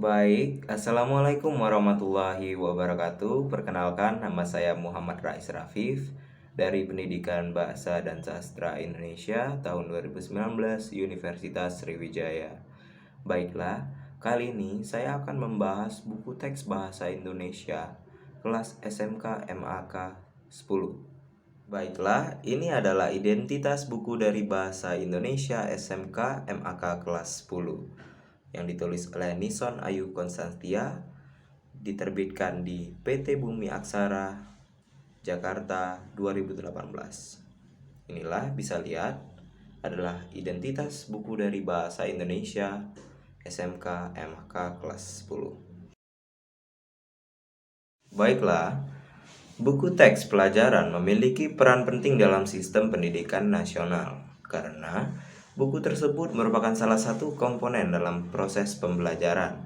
Baik, Assalamualaikum warahmatullahi wabarakatuh. Perkenalkan, nama saya Muhammad Rais Rafif dari Pendidikan Bahasa dan Sastra Indonesia tahun 2019 Universitas Sriwijaya. Baiklah, kali ini saya akan membahas buku teks bahasa Indonesia kelas SMK MAK 10. Baiklah, ini adalah identitas buku dari Bahasa Indonesia SMK MAK kelas 10 yang ditulis oleh Nison Ayu Konstantia, diterbitkan di PT Bumi Aksara, Jakarta 2018. Inilah bisa lihat adalah identitas buku dari Bahasa Indonesia SMK MAK kelas 10. Baiklah, buku teks pelajaran memiliki peran penting dalam sistem pendidikan nasional karena buku tersebut merupakan salah satu komponen dalam proses pembelajaran.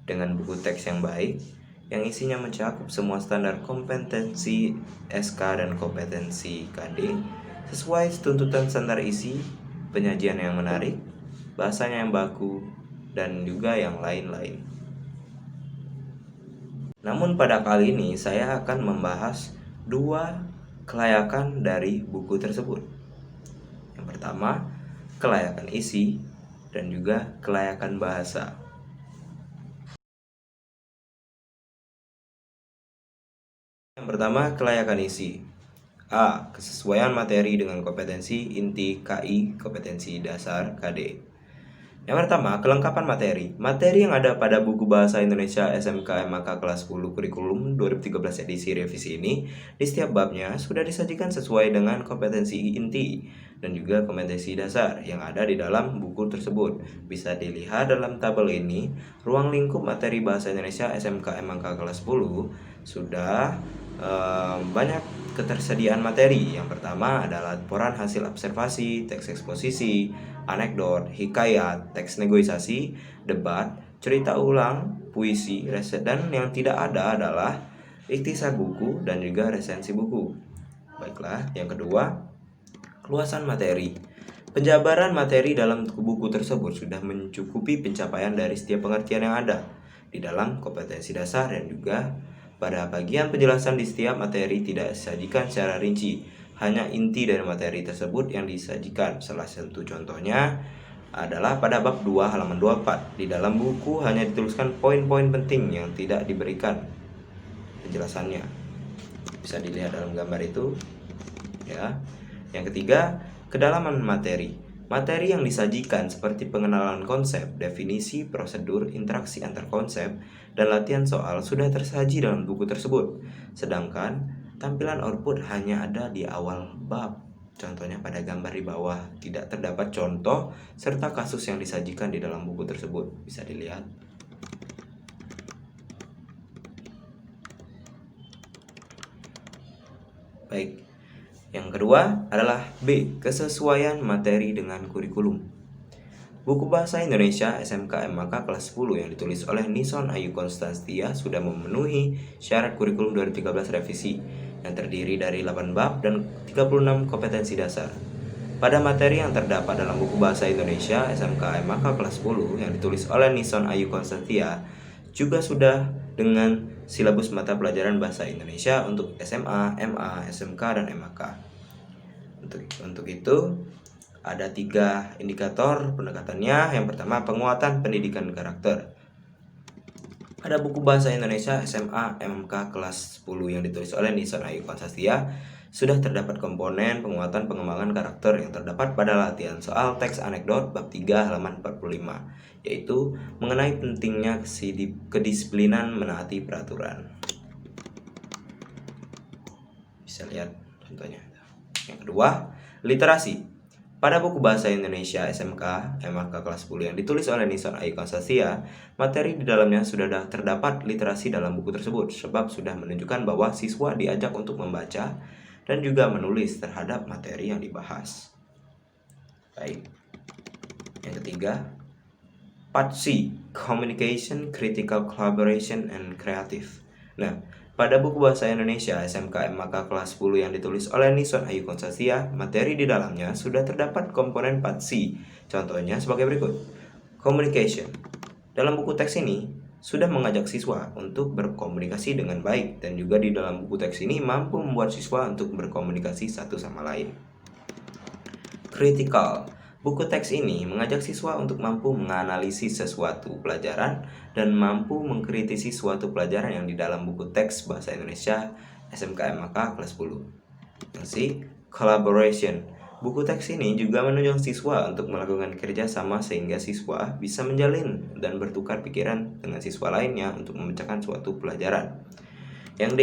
Dengan buku teks yang baik, yang isinya mencakup semua standar kompetensi SK dan kompetensi KD, sesuai tuntutan standar isi, penyajian yang menarik, bahasanya yang baku, dan juga yang lain-lain. Namun pada kali ini saya akan membahas dua kelayakan dari buku tersebut. Yang pertama, kelayakan isi dan juga kelayakan bahasa. Yang pertama, kelayakan isi. A. Kesesuaian materi dengan kompetensi inti KI, kompetensi dasar KD. Yang pertama, kelengkapan materi. Materi yang ada pada buku Bahasa Indonesia SMK MAK kelas 10 kurikulum 2013 edisi revisi ini di setiap babnya sudah disajikan sesuai dengan kompetensi inti dan juga kompetensi dasar yang ada di dalam buku tersebut. Bisa dilihat dalam tabel ini, ruang lingkup materi Bahasa Indonesia SMK MAK kelas 10 sudah banyak ketersediaan materi. Yang pertama adalah laporan hasil observasi, teks eksposisi, anekdot, hikayat, teks negosiasi, debat, cerita ulang, puisi, reset, dan yang tidak ada adalah ikhtisar buku dan juga resensi buku. Baiklah, yang kedua, keluasan materi. Penjabaran materi dalam buku tersebut sudah mencukupi pencapaian dari setiap pengertian yang ada di dalam kompetensi dasar dan juga pada bagian penjelasan di setiap materi tidak disajikan secara rinci, hanya inti dari materi tersebut yang disajikan. Salah satu contohnya adalah pada bab 2 halaman 24. Di dalam buku hanya dituliskan poin-poin penting yang tidak diberikan penjelasannya. Bisa dilihat dalam gambar itu, ya. Yang ketiga, kedalaman materi. Materi yang disajikan seperti pengenalan konsep, definisi, prosedur, interaksi antar konsep, dan latihan soal sudah tersaji dalam buku tersebut. Sedangkan tampilan output hanya ada di awal bab. Contohnya pada gambar di bawah tidak terdapat contoh serta kasus yang disajikan di dalam buku tersebut. Bisa dilihat. Baik. Yang kedua adalah B. Kesesuaian materi dengan kurikulum. Buku Bahasa Indonesia SMK MAK kelas 10 yang ditulis oleh Nison Ayu Konstantia sudah memenuhi syarat kurikulum 2013 revisi yang terdiri dari 8 bab dan 36 kompetensi dasar. Pada materi yang terdapat dalam buku Bahasa Indonesia SMK MAK kelas 10 yang ditulis oleh Nison Ayu Konstantia juga sudah dengan silabus mata pelajaran Bahasa Indonesia untuk SMA, MA, SMK, dan MAK. Untuk itu ada 3 indikator pendekatannya. Yang pertama, penguatan pendidikan karakter. Pada buku Bahasa Indonesia SMA MK kelas 10 yang ditulis oleh Nison Ayu Konstantia sudah terdapat komponen penguatan pengembangan karakter yang terdapat pada latihan soal teks anekdot bab 3 halaman 45, yaitu mengenai pentingnya kedisiplinan menaati peraturan. Bisa lihat contohnya. Yang kedua, literasi. Pada buku Bahasa Indonesia SMK MAK kelas 10 yang ditulis oleh Nison Ayu Konstantia, materi di dalamnya sudah terdapat literasi dalam buku tersebut, sebab sudah menunjukkan bahwa siswa diajak untuk membaca dan juga menulis terhadap materi yang dibahas. Baik. Yang ketiga, Part C, Communication, Critical Collaboration, and Creative. Nah, pada buku Bahasa Indonesia SMK MAK kelas 10 yang ditulis oleh Nison Ayu Konstantia, materi di dalamnya sudah terdapat komponen part C. Contohnya sebagai berikut. Communication. Dalam buku teks ini, sudah mengajak siswa untuk berkomunikasi dengan baik, dan juga di dalam buku teks ini mampu membuat siswa untuk berkomunikasi satu sama lain. Critical. Buku teks ini mengajak siswa untuk mampu menganalisis sesuatu pelajaran dan mampu mengkritisi suatu pelajaran yang di dalam buku teks Bahasa Indonesia SMK/MAK kelas 10. Masih, collaboration. Buku teks ini juga menunjang siswa untuk melakukan kerja sama sehingga siswa bisa menjalin dan bertukar pikiran dengan siswa lainnya untuk memecahkan suatu pelajaran. Yang D,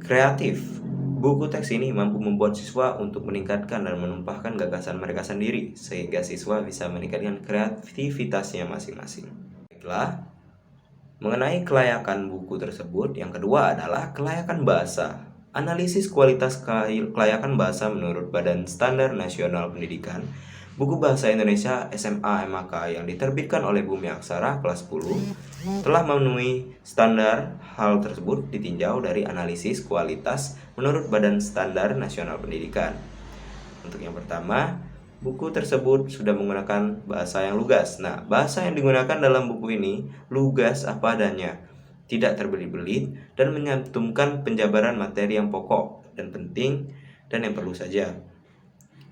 kreatif. Buku teks ini mampu membuat siswa untuk meningkatkan dan menumpahkan gagasan mereka sendiri sehingga siswa bisa meningkatkan kreativitasnya masing-masing. Baiklah, mengenai kelayakan buku tersebut, yang kedua adalah kelayakan bahasa. Analisis kualitas kelayakan bahasa menurut Badan Standar Nasional Pendidikan. Buku Bahasa Indonesia SMA/MAK yang diterbitkan oleh Bumi Aksara kelas 10 telah memenuhi standar. Hal tersebut ditinjau dari analisis kualitas menurut Badan Standar Nasional Pendidikan. Untuk yang pertama, buku tersebut sudah menggunakan bahasa yang lugas. Nah, bahasa yang digunakan dalam buku ini lugas apa adanya, tidak terbelit-belit, dan menyantumkan penjabaran materi yang pokok dan penting dan yang perlu saja.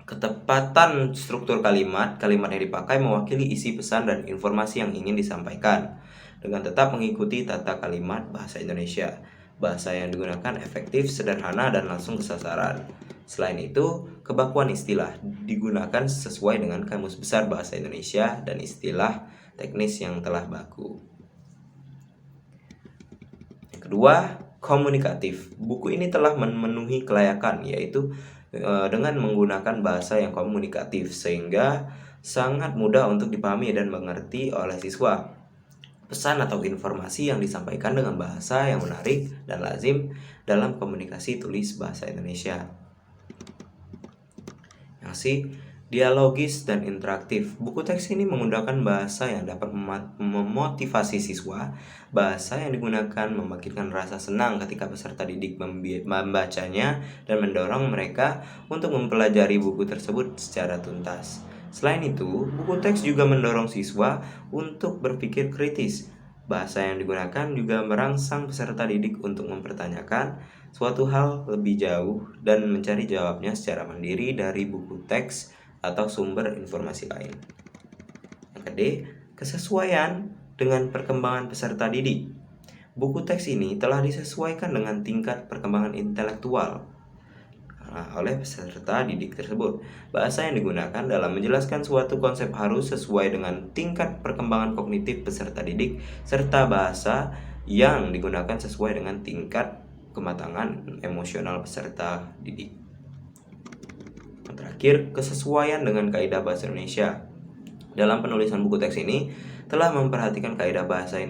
Ketepatan struktur kalimat yang dipakai mewakili isi pesan dan informasi yang ingin disampaikan dengan tetap mengikuti tata kalimat bahasa Indonesia. Bahasa yang digunakan efektif, sederhana, dan langsung ke sasaran. Selain itu, kebakuan istilah digunakan sesuai dengan Kamus Besar Bahasa Indonesia dan istilah teknis yang telah baku. Yang kedua, komunikatif. Buku ini telah memenuhi kelayakan, yaitu dengan menggunakan bahasa yang komunikatif sehingga sangat mudah untuk dipahami dan mengerti oleh siswa. Pesan atau informasi yang disampaikan dengan bahasa yang menarik dan lazim dalam komunikasi tulis bahasa Indonesia. Yang C, dialogis dan interaktif. Buku teks ini menggunakan bahasa yang dapat memotivasi siswa. Bahasa yang digunakan membangkitkan rasa senang ketika peserta didik membacanya dan mendorong mereka untuk mempelajari buku tersebut secara tuntas. Selain itu, buku teks juga mendorong siswa untuk berpikir kritis. Bahasa yang digunakan juga merangsang peserta didik untuk mempertanyakan suatu hal lebih jauh dan mencari jawabnya secara mandiri dari buku teks atau sumber informasi lain. Yang kedua, kesesuaian dengan perkembangan peserta didik. Buku teks ini telah disesuaikan dengan tingkat perkembangan intelektual oleh peserta didik tersebut. Bahasa yang digunakan dalam menjelaskan suatu konsep harus sesuai dengan tingkat perkembangan kognitif peserta didik, serta bahasa yang digunakan sesuai dengan tingkat kematangan emosional peserta didik. Yang terakhir, kesesuaian dengan kaidah bahasa Indonesia. Dalam penulisan buku teks ini telah memperhatikan kaidah bahasa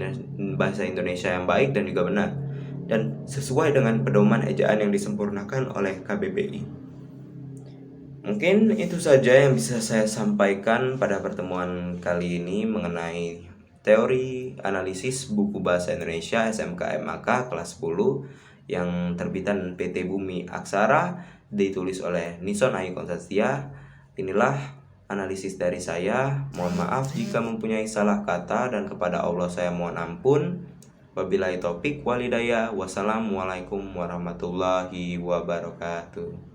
Indonesia yang baik dan juga benar, dan sesuai dengan pedoman ejaan yang disempurnakan oleh KBBI. Mungkin itu saja yang bisa saya sampaikan pada pertemuan kali ini mengenai teori analisis buku Bahasa Indonesia SMK/MAK kelas 10 yang terbitan PT Bumi Aksara, ditulis oleh Nison Ayu Konstantia. Inilah analisis dari saya. Mohon maaf jika mempunyai salah kata, dan kepada Allah saya mohon ampun. Wabillahi taufik walhidayah. Wassalamualaikum warahmatullahi wabarakatuh.